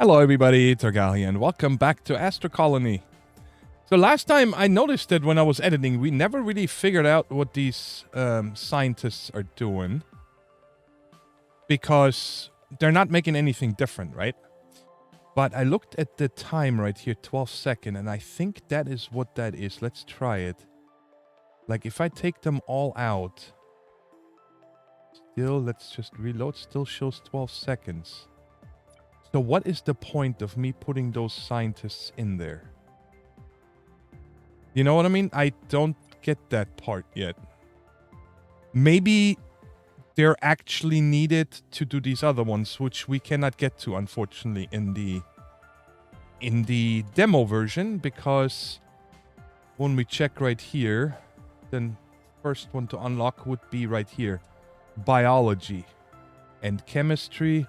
Hello everybody, Thorgal here, and welcome back to Astro Colony. So last time I noticed that when I was editing, we never really figured out what these scientists are doing. Because they're not making anything different, right? But I looked at the time right here, 12 seconds, and I think that is what that is. Let's try it. Like if I take them all out, still, let's just reload, still shows 12 seconds. So what is the point of me putting those scientists in there? You know what I mean? I don't get that part yet. Maybe they're actually needed to do these other ones, which we cannot get to, unfortunately, in the demo version, because when we check right here, then first one to unlock would be right here. Biology and chemistry.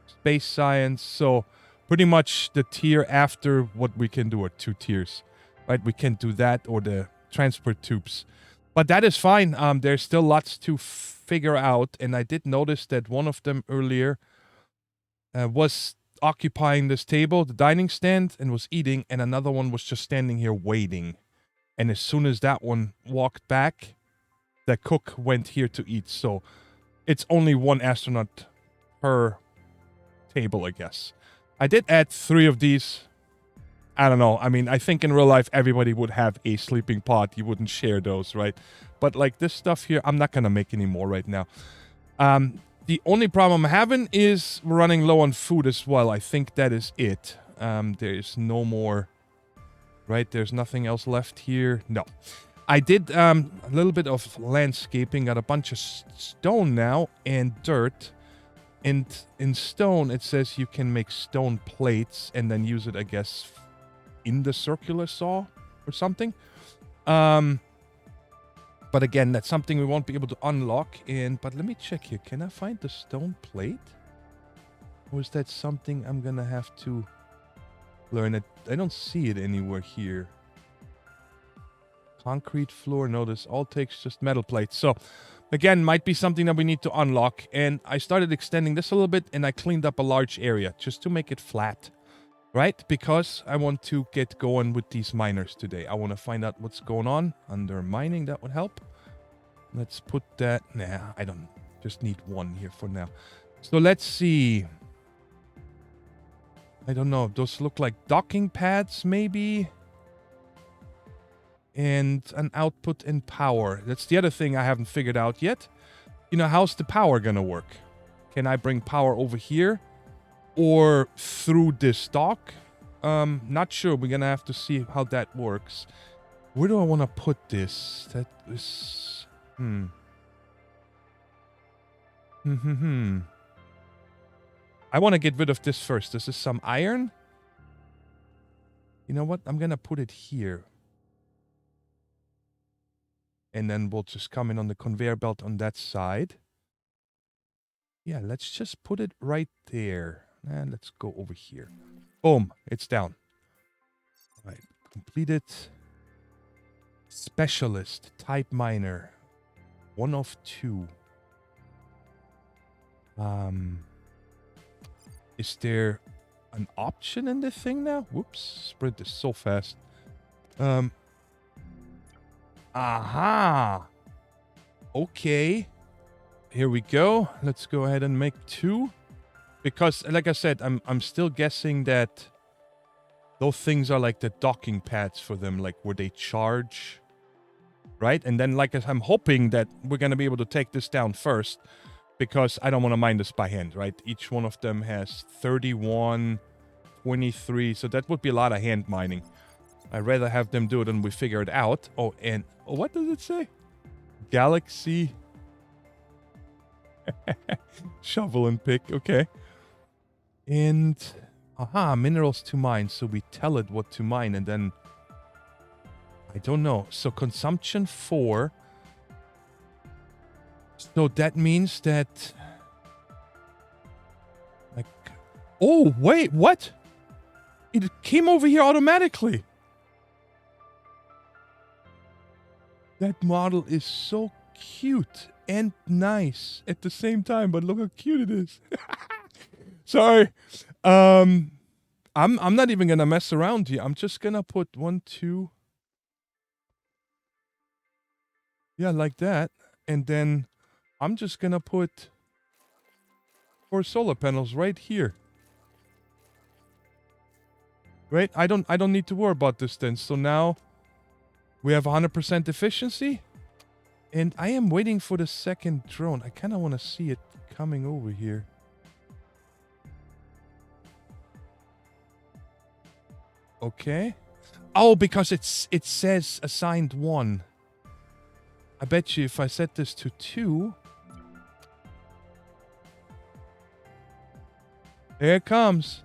Space science, so pretty much the tier after what we can do are 2 tiers, right? We can do that or the transport tubes, but that is fine. There's still lots to figure out, and I did notice that one of them earlier was occupying this table, the dining stand, and was eating, and another one was just standing here waiting. And as soon as that one walked back, the cook went here to eat. So it's only one astronaut per table, I guess. I did add 3 of these. I don't know. I mean, I think in real life, everybody would have a sleeping pod. You wouldn't share those, right? But like this stuff here, I'm not going to make any more right now. The only problem I'm having is we're running low on food as well. I think that is it. There is no more, right? There's nothing else left here. No. I did a little bit of landscaping. Got a bunch of stone now and dirt. And in stone, it says you can make stone plates and then use it, I guess, in the circular saw or something. But again, that's something we won't be able to unlock. But let me check here. Can I find the stone plate? Or is that something I'm going to have to learn? I don't see it anywhere here. Concrete floor. No, this all takes just metal plates. So again, might be something that we need to unlock. And I started extending this a little bit, and I cleaned up a large area just to make it flat, right? Because I want to get going with these miners today. I want to find out what's going on under mining. That would help. Let's put that. Nah, I don't. Just need one here for now. So let's see. I don't know. Those look like docking pads, maybe. And an output in power. That's the other thing I haven't figured out yet. You know, how's the power gonna work? Can I bring power over here? Or through this dock? Not sure. We're gonna have to see how that works. Where do I want to put this? That is... I want to get rid of this first. This is some iron. You know what? I'm gonna put it here. And then we'll just come in on the conveyor belt on that side. Yeah, let's just put it right there. And let's go over here. Boom, it's down. All right, completed. Specialist, type miner. 1 of 2. Is there an option in this thing now? Whoops, sprint is so fast. Aha! Okay. Here we go. Let's go ahead and make 2. Because, like I said, I'm still guessing that those things are like the docking pads for them, like where they charge. Right? And then, like, I'm hoping that we're going to be able to take this down first. Because I don't want to mine this by hand, right? Each one of them has 31, 23. So that would be a lot of hand mining. I'd rather have them do it and we figure it out. Oh, and what does it say? Galaxy. Shovel and pick. Okay. And, aha, minerals to mine. So we tell it what to mine and then, I don't know. So consumption 4. So that means that, like, oh, wait, what? It came over here automatically. That model is so cute and nice at the same time, but look how cute it is. Sorry. I'm not even gonna mess around here. I'm just gonna put 1, 2. Yeah, like that. And then I'm just gonna put 4 solar panels right here. Right? I don't need to worry about this then. So now we have 100% efficiency. And I am waiting for the second drone. I kind of want to see it coming over here. Okay. Oh, because it says assigned 1. I bet you if I set this to 2. There it comes.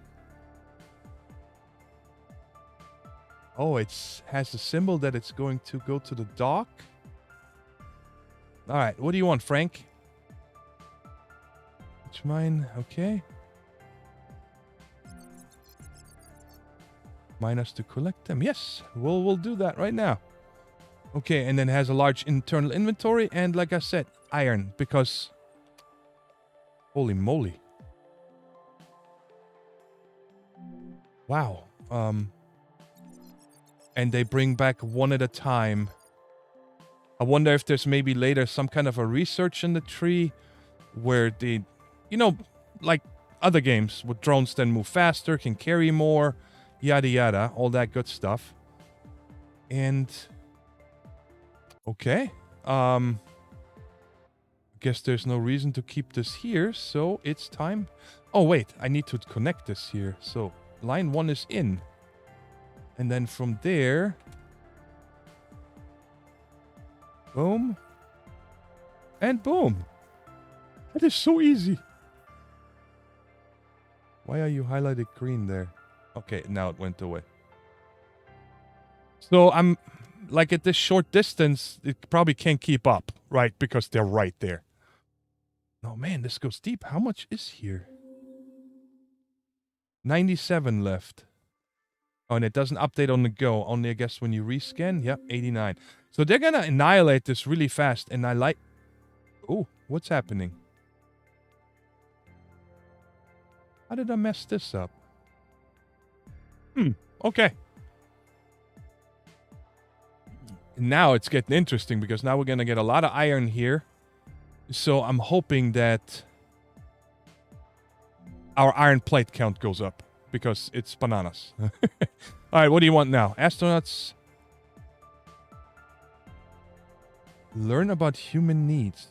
Oh, it has a symbol that it's going to go to the dock. All right, what do you want, Frank? Which mine? Okay. Minus to collect them. Yes, we'll do that right now. Okay, and then it has a large internal inventory and, like I said, iron because holy moly. Wow. And they bring back one at a time. I wonder if there's maybe later some kind of a research in the tree where they, you know, like other games with drones then move faster, can carry more, yada yada, all that good stuff. And okay. Guess there's no reason to keep this here, so it's time. Oh wait, I need to connect this here. So line 1 is in. And then from there, boom. And boom. That is so easy. Why are you highlighted green there? Okay, now it went away. So I'm like at this short distance, it probably can't keep up, right? Because they're right there. Oh man, this goes deep. How much is here? 97 left. Oh, and it doesn't update on the go. Only, I guess, when you rescan. Yep, 89. So they're gonna annihilate this really fast. And I like... Oh, what's happening? How did I mess this up? Okay. Now it's getting interesting because now we're gonna get a lot of iron here. So I'm hoping that our iron plate count goes up. Because it's bananas. Alright, what do you want now? Astronauts. Learn about human needs.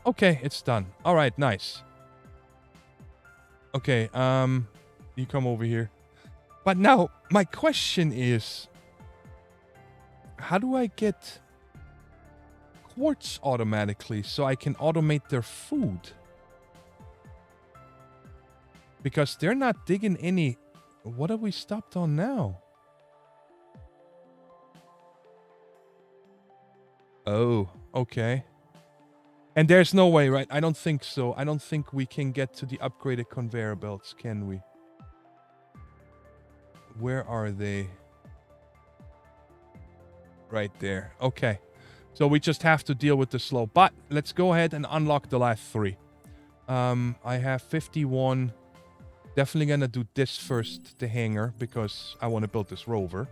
Okay, it's done. Alright, nice. Okay, you come over here. But now, my question is... How do I get... quartz automatically so I can automate their food? Because they're not digging any... What have we stopped on now? Oh, okay. And there's no way, right? I don't think so. I don't think we can get to the upgraded conveyor belts, can we? Where are they? Right there. Okay. So we just have to deal with the slow. But let's go ahead and unlock the last 3. I have 51. Definitely gonna do this first, the hangar, because I want to build this rover.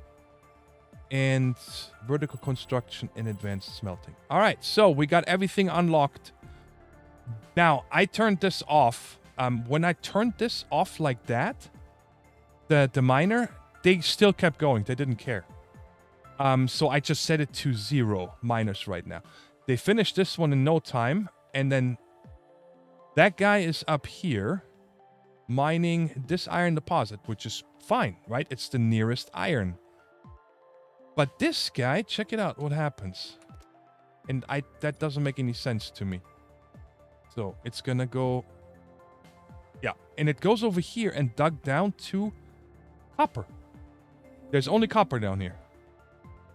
And vertical construction and advanced smelting. All right, so we got everything unlocked. Now, I turned this off. When I turned this off like that, the miner, they still kept going. They didn't care. So I just set it to 0 minus right now. They finished this one in no time. And then that guy is up here mining this iron deposit, which is fine, right? It's the nearest iron. But this guy, check it out, what happens. And that doesn't make any sense to me. So it's gonna go... Yeah, and it goes over here and dug down to copper. There's only copper down here.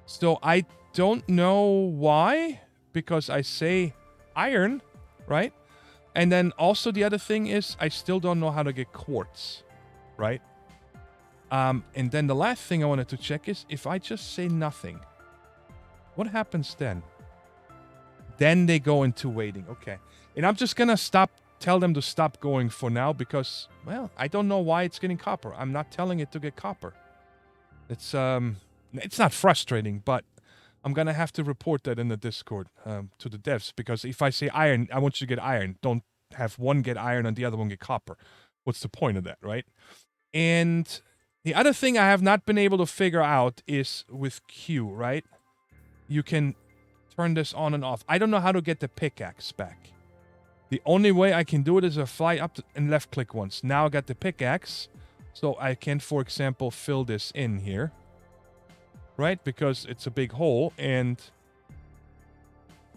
So I don't know why, because I say iron, right? And then also the other thing is I still don't know how to get quartz, right? And then the last thing I wanted to check is if I just say nothing, what happens then? Then they go into waiting. Okay. And I'm just gonna tell them to stop going for now because, well, I don't know why it's getting copper. I'm not telling it to get copper. It's not frustrating, but I'm gonna have to report that in the Discord to the devs, because if I say iron, I want you to get iron. Don't have one get iron and the other one get copper. What's the point of that, right? And the other thing I have not been able to figure out is with Q, right? You can turn this on and off. I don't know how to get the pickaxe back. The only way I can do it is I fly up and left click once. Now I got the pickaxe, so I can, for example, fill this in here. Right? Because it's a big hole, and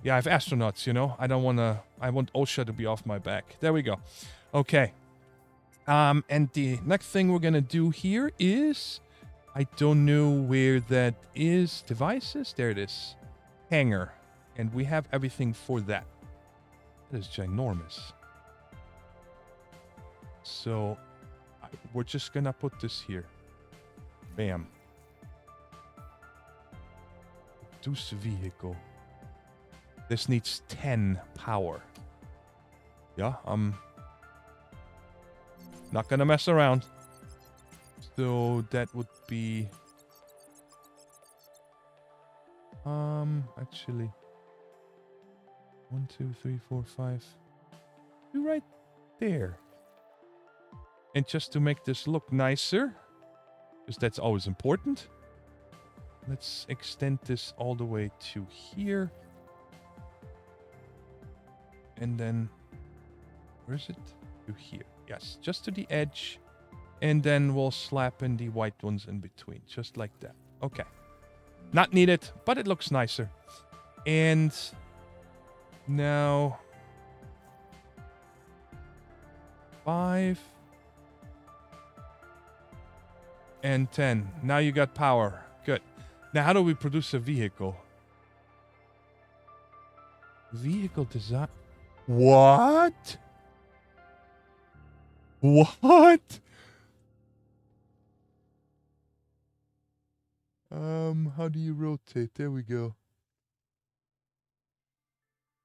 yeah, I have astronauts, you know? I want OSHA to be off my back. There we go. Okay. And the next thing we're gonna do here is, I don't know where that is. Devices? There it is. Hangar. And we have everything for that. That is ginormous. So, we're just gonna put this here. Bam. Reduce vehicle. This needs 10 power. Yeah, I'm not gonna mess around. So that would be... actually... 1, 2, 3, 4, 5... Two right there. And just to make this look nicer, because that's always important, let's extend this all the way to here. And then... where is it? To here. Yes, just to the edge. And then we'll slap in the white ones in between. Just like that. Okay. Not needed, but it looks nicer. And... now... 5... and 10. Now you got power. Good. Now how do we produce a vehicle? Vehicle design... what? What? How do you rotate? There we go.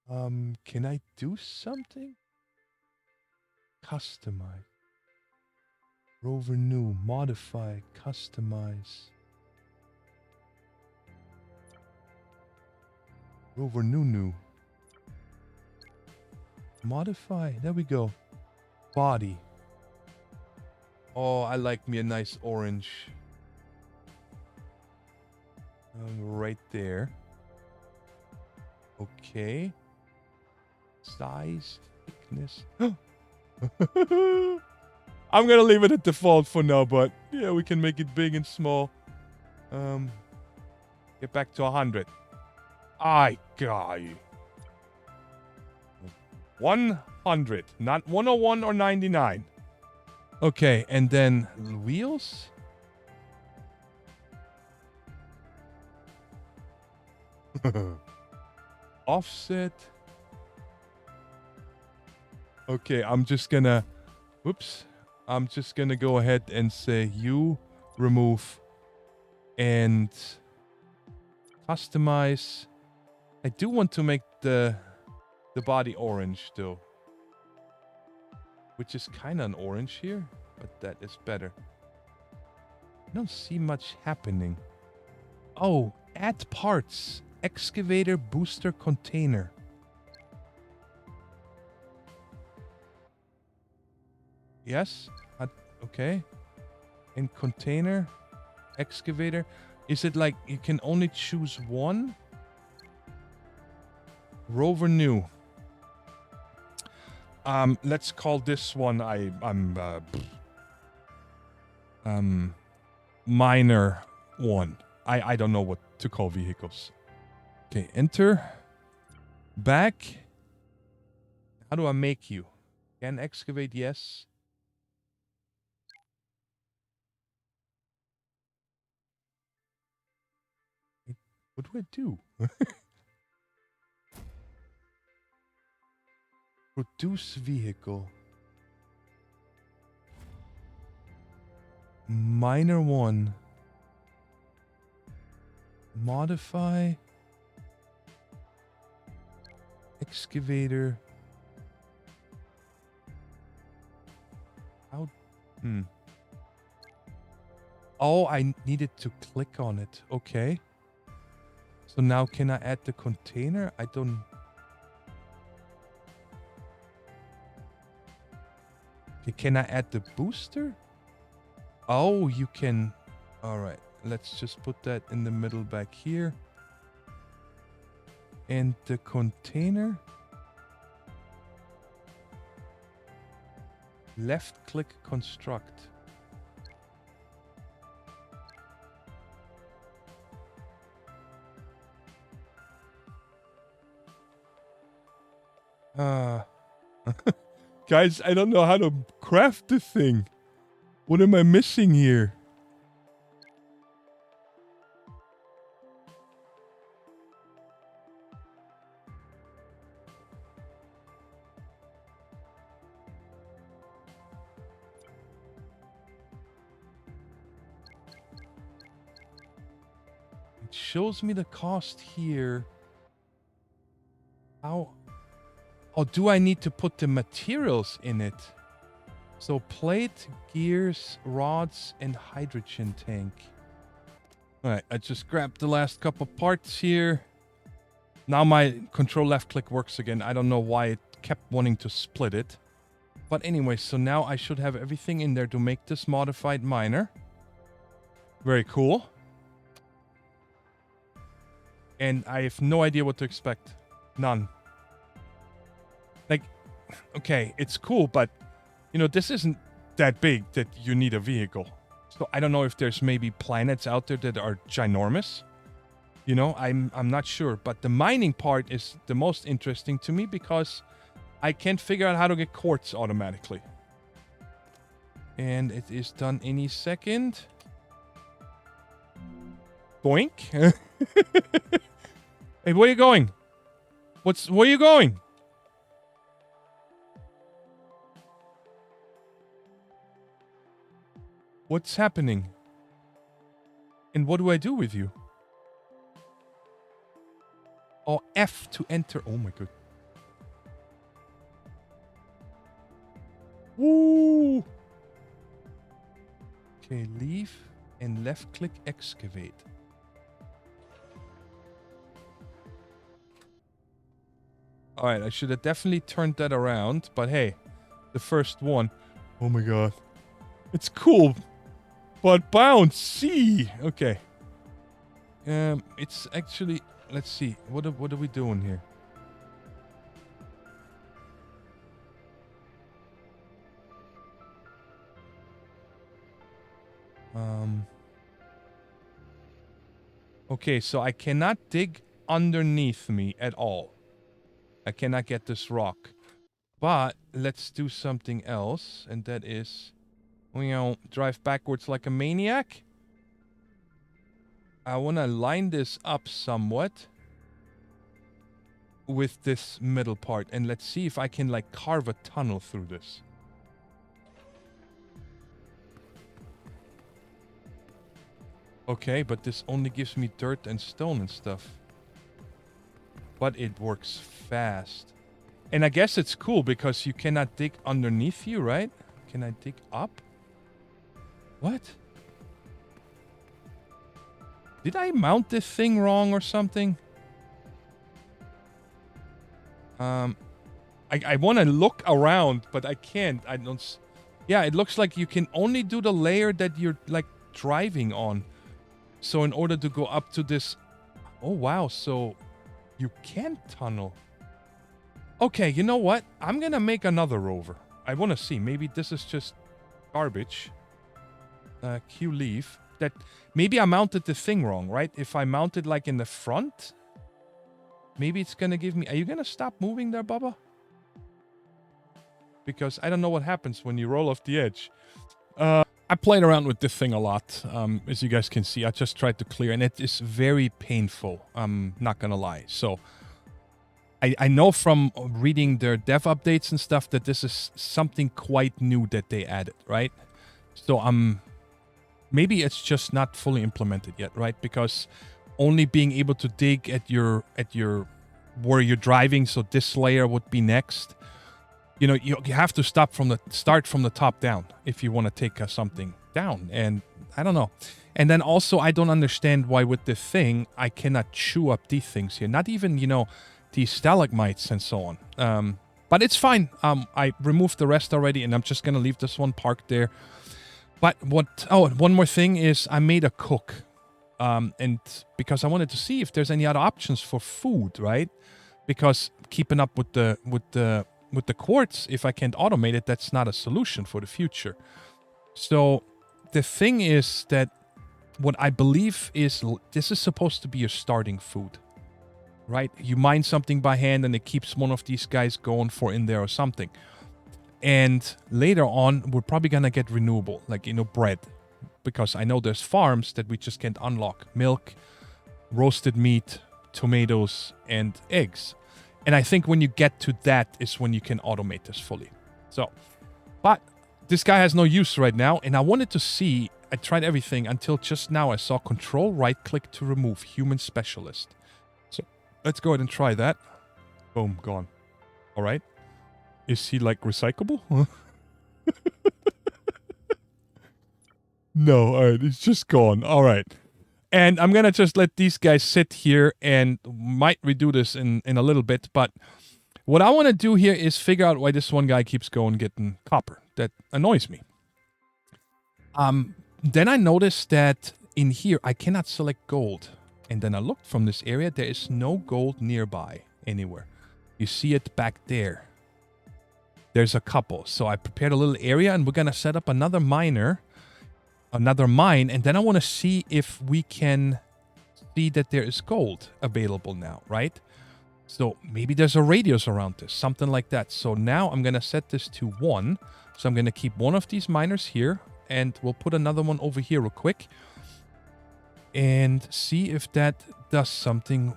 Can I do something? Customize. Rover new. Modify. Customize. Rover new. Modify. There we go. Body. Oh, I like me a nice orange. Right there. Okay. Size, thickness. I'm gonna leave it at default for now, but yeah, we can make it big and small. Get back to 100. I got you. 100, not 101 or 99. Okay, and then wheels. Offset. Okay, I'm just gonna... whoops. I'm just gonna go ahead and say you remove and customize. I do want to make the body orange though, which is kind of an orange here, but that is better. I don't see much happening. Oh, add parts. Excavator booster container. Yes. Okay. In container. Excavator. Is it like you can only choose one? Rover new. Let's call this one minor one. I don't know what to call vehicles. Okay, enter. Back. How do I make you? Can excavate, yes. What do I do? Produce vehicle. Minor one. Modify. excavator. How? Oh, I needed to click on it. Okay. So now can I add the container? I don't... Okay, can I add the booster? Oh, you can... Alright, let's just put that in the middle back here. And the container... Left click construct. Guys, I don't know how to craft the thing. What am I missing here? It shows me the cost here. How? Oh, do I need to put the materials in it? So plate, gears, rods, and hydrogen tank. Alright, I just grabbed the last couple parts here. Now my control left click works again. I don't know why it kept wanting to split it. But anyway, so now I should have everything in there to make this modified miner. Very cool. And I have no idea what to expect. None. Like, okay, it's cool, but, you know, this isn't that big that you need a vehicle. So I don't know if there's maybe planets out there that are ginormous. You know, I'm not sure. But the mining part is the most interesting to me because I can't figure out how to get quartz automatically. And it is done any second. Boink. Hey, where are you going? Where are you going? What's happening? And what do I do with you? Oh, F to enter. Oh my god. Woo! Okay, leave and left click excavate. Alright, I should have definitely turned that around, but hey, the first one. Oh my god. It's cool, but bound C. Okay. It's actually... Let's see. What are we doing here? Okay, so I cannot dig underneath me at all. I cannot get this rock. But let's do something else, and that is, you know, drive backwards like a maniac. I want to line this up somewhat with this middle part, and let's see if I can, like, carve a tunnel through this. Okay, but this only gives me dirt and stone and stuff. But it works fast. And I guess it's cool because you cannot dig underneath you, right? Can I dig up? What? Did I mount this thing wrong or something? I want to look around, but I can't. I don't... Yeah, it looks like you can only do the layer that you're, like, driving on. So in order to go up to this... Oh, wow. So you can tunnel. Okay, you know what? I'm going to make another rover. I want to see. Maybe this is just garbage. Q leave. That maybe I mounted the thing wrong, right? If I mount it, like, in the front, maybe it's going to give me... Are you going to stop moving there, Bubba? Because I don't know what happens when you roll off the edge. I played around with this thing a lot. As you guys can see, I just tried to clear, and it is very painful. I'm not gonna lie. So, I know from reading their dev updates and stuff that this is something quite new that they added, right? So, maybe it's just not fully implemented yet, right? Because only being able to dig at your where you're driving, so this layer would be next. You know, you have to start from the top down if you want to take something down. And I don't know. And then also, I don't understand why with the thing, I cannot chew up these things here. Not even, you know, these stalagmites and so on. But it's fine. I removed the rest already, and I'm just going to leave this one parked there. But one more thing is I made a cook. And because I wanted to see if there's any other options for food, right? Because keeping up with the quartz, if I can't automate it, that's not a solution for the future. So the thing is that what I believe is this is supposed to be your starting food, right? You mine something by hand and it keeps one of these guys going for in there or something. And later on, we're probably going to get renewable, like, you know, bread. Because I know there's farms that we just can't unlock. Milk, roasted meat, tomatoes, and eggs. And I think when you get to that is when you can automate this fully. So, but this guy has no use right now. And I wanted to see, I tried everything until just now I saw control right-click to remove human specialist. So let's go ahead and try that. Boom, gone. All right. Is he like recyclable? No, all right, it's just gone. All right. And I'm going to just let these guys sit here and might redo this in a little bit. But what I want to do here is figure out why this one guy keeps going getting copper. That annoys me. Then I noticed that in here, I cannot select gold. And then I looked from this area. There is no gold nearby anywhere. You see it back there. There's a couple. So I prepared a little area, and we're going to set up another mine, and then I want to see if we can see that there is gold available now, right? So maybe there's a radius around this, something like that. So now I'm going to set this to 1. So I'm going to keep one of these miners here, and we'll put another one over here real quick and see if that does something.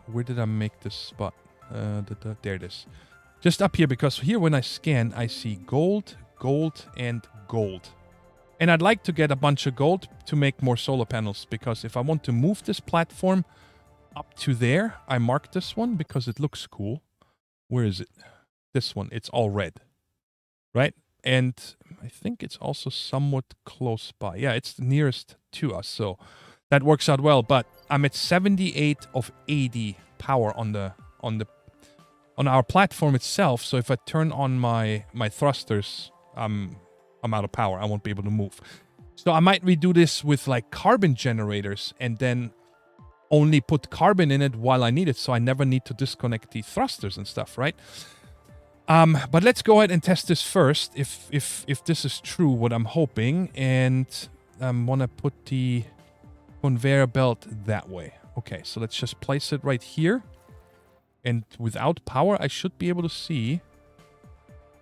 Where did I make this spot? There it is. Just up here, because here when I scan, I see gold, gold, and gold. And I'd like to get a bunch of gold to make more solar panels, because if I want to move this platform up to there, I mark this one because it looks cool. Where is it? This one. It's all red. Right? And I think it's also somewhat close by. Yeah, it's the nearest to us, so that works out well. But I'm at 78 of 80 power on our platform itself. So if I turn on my thrusters, I'm out of power. I won't be able to move. So I might redo this with like carbon generators and then only put carbon in it while I need it, so I never need to disconnect the thrusters and stuff, right? But let's go ahead and test this first, if this is true, what I'm hoping, and I want to put the conveyor belt that way. Okay, so let's just place it right here, and without power, I should be able to see.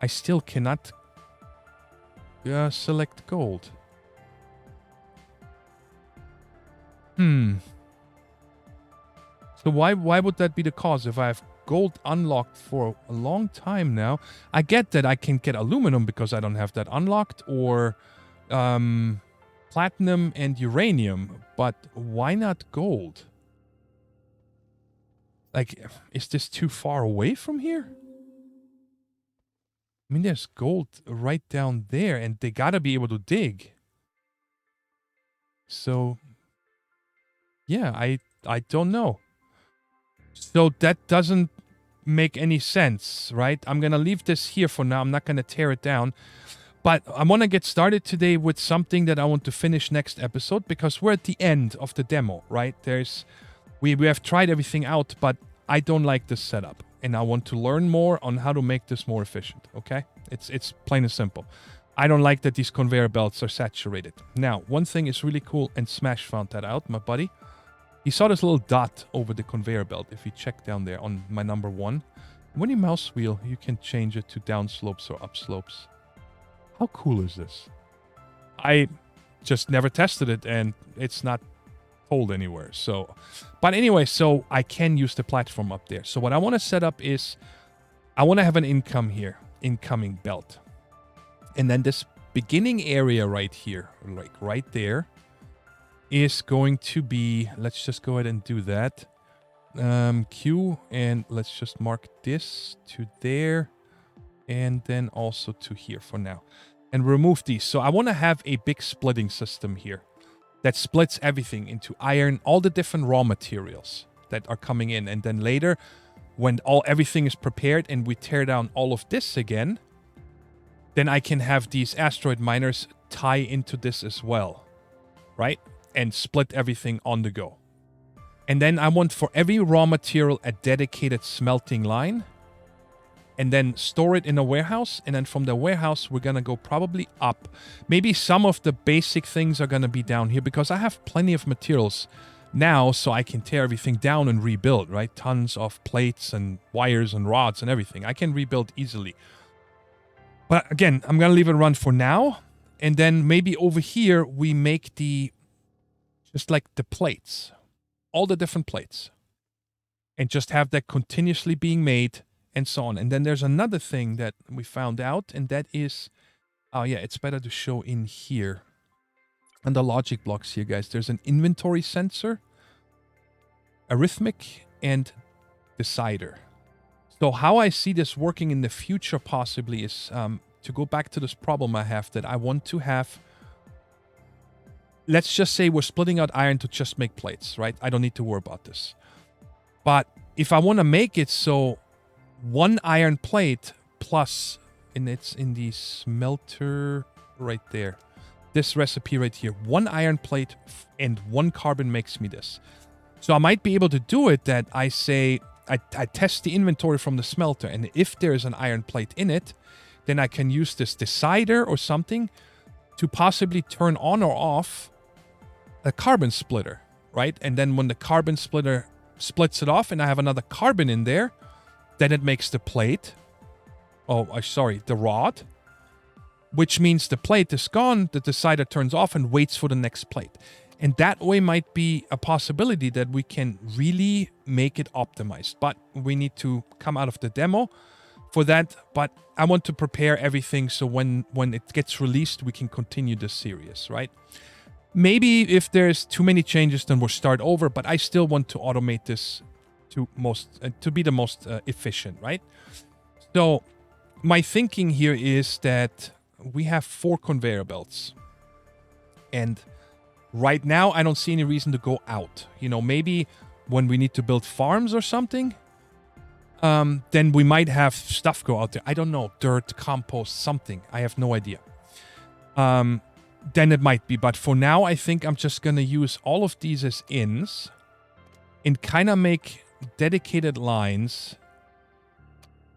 I still cannot select gold. So why would that be the cause if I have gold unlocked for a long time now? I get that I can get aluminum because I don't have that unlocked, or platinum and uranium, but why not gold? Like, is this too far away from here? I mean, there's gold right down there, and they gotta be able to dig. So, yeah, I don't know. So that doesn't make any sense, right? I'm gonna leave this here for now. I'm not gonna tear it down. But I want to get started today with something that I want to finish next episode, because we're at the end of the demo, right? We have tried everything out, but I don't like this setup. And I want to learn more on how to make this more efficient, okay? It's plain and simple. I don't like that these conveyor belts are saturated. Now, one thing is really cool, and Smash found that out, my buddy. He saw this little dot over the conveyor belt. If you check down there on my number 1, when you mouse wheel, you can change it to down slopes or up slopes. How cool is this? I just never tested it, and it's not told anywhere. So, but anyway, so I can use the platform up there. So what I want to set up is, I want to have an incoming belt. And then this beginning area right here, like right there, is going to be, let's just go ahead and do that. Q, and let's just mark this to there, and then also to here for now. And remove these. So I want to have a big splitting system here that splits everything into iron, all the different raw materials that are coming in. And then later, when everything is prepared and we tear down all of this again, then I can have these asteroid miners tie into this as well, right? And split everything on the go. And then I want for every raw material a dedicated smelting line, and then store it in a warehouse. And then from the warehouse, we're going to go probably up. Maybe some of the basic things are going to be down here because I have plenty of materials now, so I can tear everything down and rebuild, right? Tons of plates and wires and rods and everything. I can rebuild easily. But again, I'm going to leave it run for now. And then maybe over here, we make just like the plates, all the different plates, and just have that continuously being made and so on. And then there's another thing that we found out, and that is, oh yeah, it's better to show in here. And the logic blocks here, guys. There's an inventory sensor, arithmetic, and decider. So how I see this working in the future possibly is to go back to this problem I have that I want to have. Let's just say we're splitting out iron to just make plates, right? I don't need to worry about this. But if I want to make it so one iron plate plus, and it's in the smelter right there, this recipe right here, one iron plate and one carbon makes me this. So I might be able to do it that I say, I test the inventory from the smelter, and if there's an iron plate in it, then I can use this decider or something to possibly turn on or off a carbon splitter, right? And then when the carbon splitter splits it off and I have another carbon in there, then it makes the plate. The rod. Which means the plate is gone, the decider turns off and waits for the next plate. And that way might be a possibility that we can really make it optimized. But we need to come out of the demo for that. But I want to prepare everything so when it gets released, we can continue this series, right? Maybe if there's too many changes, then we'll start over. But I still want to automate this to be the most efficient, right? So my thinking here is that we have 4 conveyor belts. And right now, I don't see any reason to go out. You know, maybe when we need to build farms or something, then we might have stuff go out there. I don't know, dirt, compost, something. I have no idea. Then it might be. But for now, I think I'm just going to use all of these as ins and kind of make dedicated lines.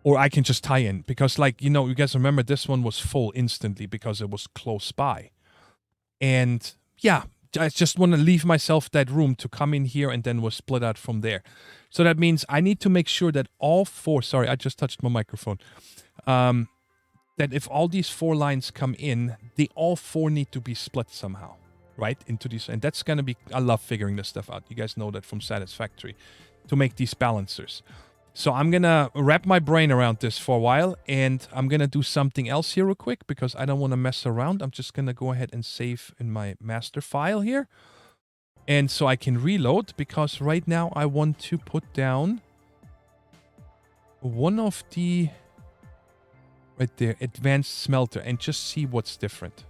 Or I can just tie in. Because, like, you know, you guys remember this one was full instantly because it was close by. And, yeah, I just want to leave myself that room to come in here and then we'll split out from there. So that means I need to make sure that all 4... Sorry, I just touched my microphone. That if all these 4 lines come in, they all 4 need to be split somehow, right? Into these... And that's going to be... I love figuring this stuff out. You guys know that from Satisfactory. To make these balancers. So I'm going to wrap my brain around this for a while, and I'm going to do something else here real quick because I don't want to mess around. I'm just going to go ahead and save in my master file here. And so I can reload because right now I want to put down one of the, right there, advanced smelter and just see what's different.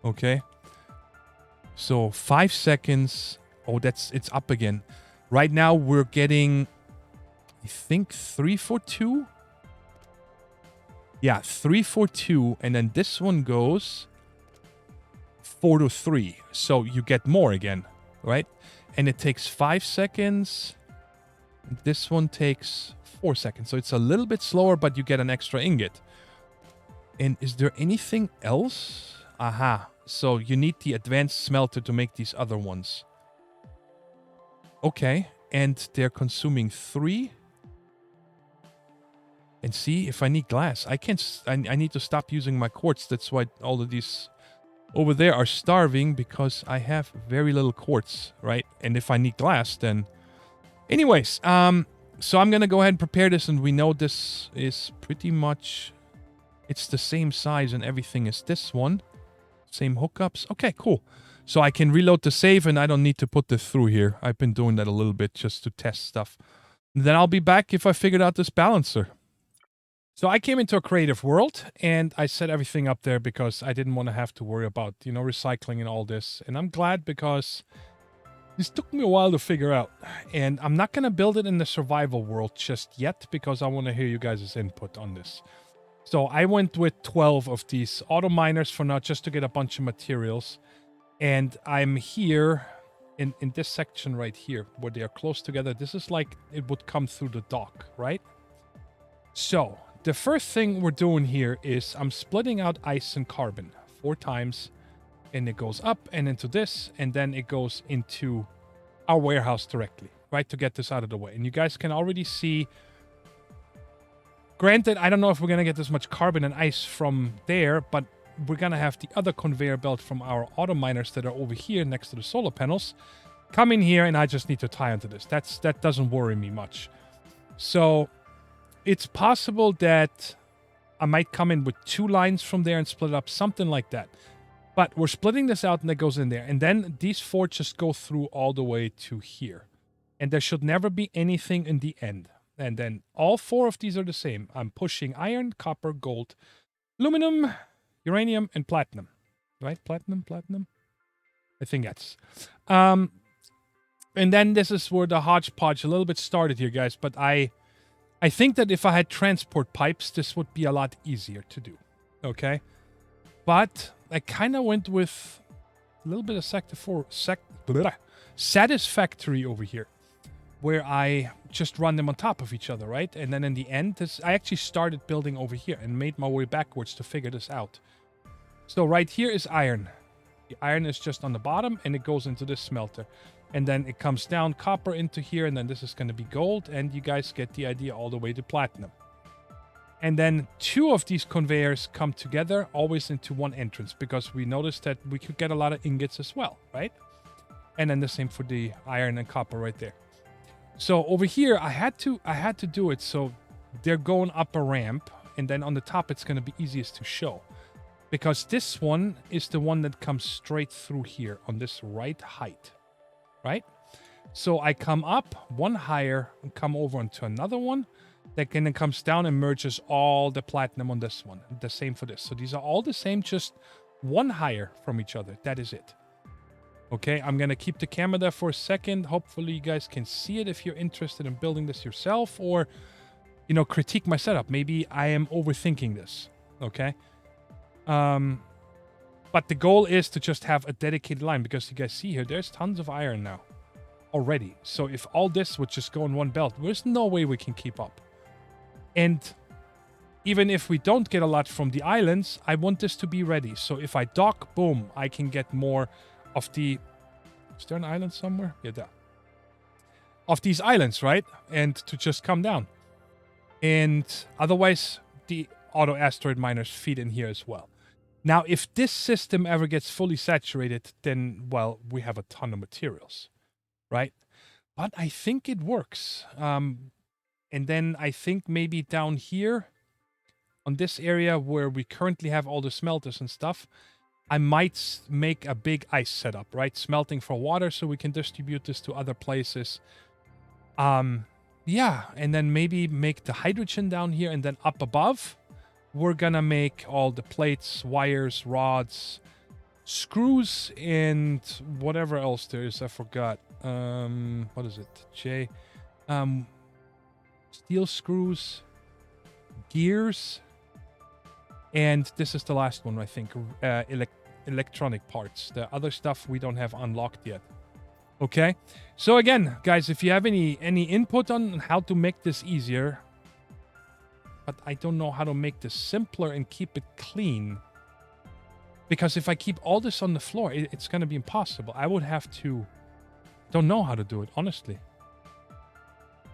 Okay. So 5 seconds. Oh, it's up again. Right now we're getting... I think 342. Yeah, 342, and then this one goes 4 to 3. So you get more again, right? And it takes 5 seconds. This one takes 4 seconds. So it's a little bit slower, but you get an extra ingot. And is there anything else? Aha. So you need the advanced smelter to make these other ones. Okay. And they're consuming 3. And see, if I need glass, I need to stop using my quartz. That's why all of these over there are starving, because I have very little quartz, right? And if I need glass, then... Anyways, so I'm going to go ahead and prepare this, and we know this is pretty much... It's the same size and everything as this one. Same hookups. Okay, cool. So I can reload the save and I don't need to put this through here. I've been doing that a little bit just to test stuff. And then I'll be back if I figured out this balancer. So I came into a creative world and I set everything up there because I didn't want to have to worry about, recycling and all this. And I'm glad because this took me a while to figure out. And I'm not going to build it in the survival world just yet because I want to hear you guys' input on this. So I went with 12 of these auto miners for now just to get a bunch of materials. And I'm here in this section right here where they are close together. This is like it would come through the dock, right? So the first thing we're doing here is I'm splitting out ice and carbon 4 times, and it goes up and into this, and then it goes into our warehouse directly, right, to get this out of the way. And you guys can already see, granted, I don't know if we're going to get this much carbon and ice from there, but we're going to have the other conveyor belt from our auto miners that are over here next to the solar panels come in here, and I just need to tie onto this. That doesn't worry me much. So it's possible that I might come in with 2 lines from there and split it up, something like that. But we're splitting this out and it goes in there. And then these 4 just go through all the way to here. And there should never be anything in the end. And then all 4 of these are the same. I'm pushing iron, copper, gold, aluminum, uranium, and platinum. Right? Platinum? I think that's. And then this is where the hodgepodge a little bit started here, guys. But I think that if I had transport pipes, this would be a lot easier to do. Okay? But I kind of went with a little bit of satisfactory over here, where I just run them on top of each other, right? And then in the end, I actually started building over here and made my way backwards to figure this out. So right here is iron. The iron is just on the bottom, and it goes into this smelter. And then it comes down copper into here, and then this is going to be gold, and you guys get the idea all the way to platinum. And then 2 of these conveyors come together, always into one entrance, because we noticed that we could get a lot of ingots as well, right? And then the same for the iron and copper right there. So over here, I had to do it so they're going up a ramp, and then on the top it's going to be easiest to show. Because this one is the one that comes straight through here on this right height. Right? So I come up 1 higher and come over onto another one that then comes down and merges all the platinum on this one. The same for this. So these are all the same, just 1 higher from each other. That is it. Okay, I'm going to keep the camera there for a second. Hopefully you guys can see it if you're interested in building this yourself, or, critique my setup. Maybe I am overthinking this. Okay? But the goal is to just have a dedicated line, because you guys see here, there's tons of iron now already. So if all this would just go in one belt, there's no way we can keep up. And even if we don't get a lot from the islands, I want this to be ready. So if I dock, boom, I can get more of the... Is there an island somewhere? Yeah, there. Of these islands, right? And to just come down. And otherwise, the auto asteroid miners feed in here as well. Now, if this system ever gets fully saturated, then, well, we have a ton of materials, right? But I think it works. And then I think maybe down here on this area where we currently have all the smelters and stuff, I might make a big ice setup, right? Smelting for water so we can distribute this to other places. Yeah, and then maybe make the hydrogen down here, and then up above, we're gonna make all the plates, wires, rods, screws, and whatever else there is. I forgot. What is it? Steel screws, gears, and this is the last one, I think. Electronic parts. The other stuff we don't have unlocked yet. Okay. So again, guys, if you have any input on how to make this easier, but I don't know how to make this simpler and keep it clean. Because if I keep all this on the floor, it's going to be impossible. I would have to... Don't know how to do it, honestly.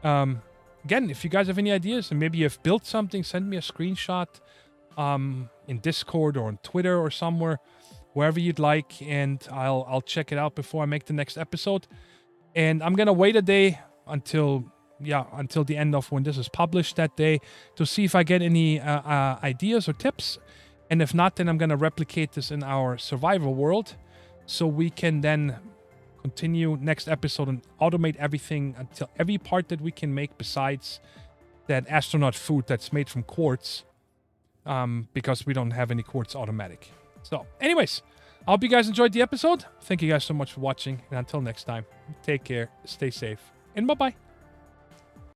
Again, if you guys have any ideas, and maybe you've built something, send me a screenshot in Discord or on Twitter or somewhere, wherever you'd like, and I'll check it out before I make the next episode. And I'm going to wait a day until the end of when this is published that day to see if I get any ideas or tips. And if not, then I'm going to replicate this in our survival world so we can then continue next episode and automate everything until every part that we can make besides that astronaut food that's made from quartz, because we don't have any quartz automatic. So anyways, I hope you guys enjoyed the episode. Thank you guys so much for watching, and until next time, take care, stay safe, and bye-bye.